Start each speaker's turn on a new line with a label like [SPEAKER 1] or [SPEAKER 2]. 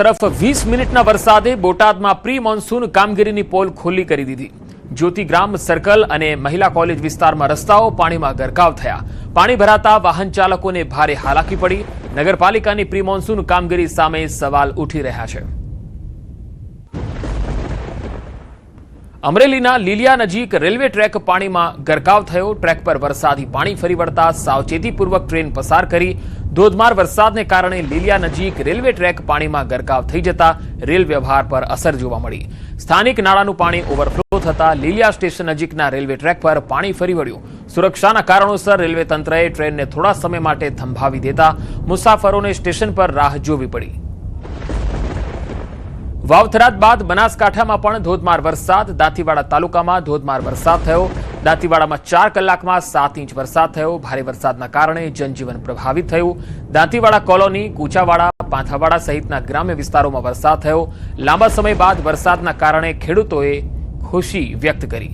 [SPEAKER 1] તરફ 20 મિનિટના વરસાદે બોટાદમાં પ્રી મોન્સૂન કામગીરીની પોલ ખુલ્લી કરી દીધી। જ્યોતિગ્રામ સર્કલ અને મહિલા કોલેજ વિસ્તારમાં રસ્તાઓ પાણીમાં ગરકાવ થયા। પાણી ભરાતા વાહન ચાલકોને ભારે હાલાકી પડી। નગરપાલિકાની પ્રી મોન્સૂન કામગીરી સામે સવાલ ઉઠી રહ્યા છે। અમરેલીના લીલિયા નજીક રેલવે ટ્રેક પાણીમાં ગરકાવ થયો। ટ્રેક પર વરસાદી પાણી ફરી વળતા સાવચેતીપૂર્વક ટ્રેન પસાર કરી। ધોધમાર વરસાદને કારણે લીલિયા નજીક રેલવે ટ્રેક પાણીમાં ગરકાવ થઈ જતા રેલ વ્યવહાર પર અસર જોવા મળી। સ્થાનિક નાળાનું પાણી ઓવરફ્લો થતા લીલિયા સ્ટેશન નજીકના રેલવે ટ્રેક પર પાણી ફરી વળ્યું। સુરક્ષાના કારણોસર રેલવે તંત્રએ ટ્રેનને થોડા સમય માટે થંભાવી દેતા મુસાફરોને સ્ટેશન પર રાહ જોવી પડી। વાવથરાદ બાદ બનાસકાંઠામાં પણ ધોધમાર વરસાદ। દાંતીવાડા તાલુકામાં ધોધમાર વરસાદ થયો। દાંતીવાડામાં 4 કલાકમાં 7 ઇંચ વરસાદ થયો। ભારે વરસાદના કારણે જનજીવન પ્રભાવિત થયું। દાંતીવાડા કોલોની, કુચાવાડા, પાંથાવાડા સહિતના ગ્રામ્ય વિસ્તારોમાં વરસાદ થયો। લાંબા સમય બાદ વરસાદના કારણે ખેડૂતોએ ખુશી વ્યક્ત કરી।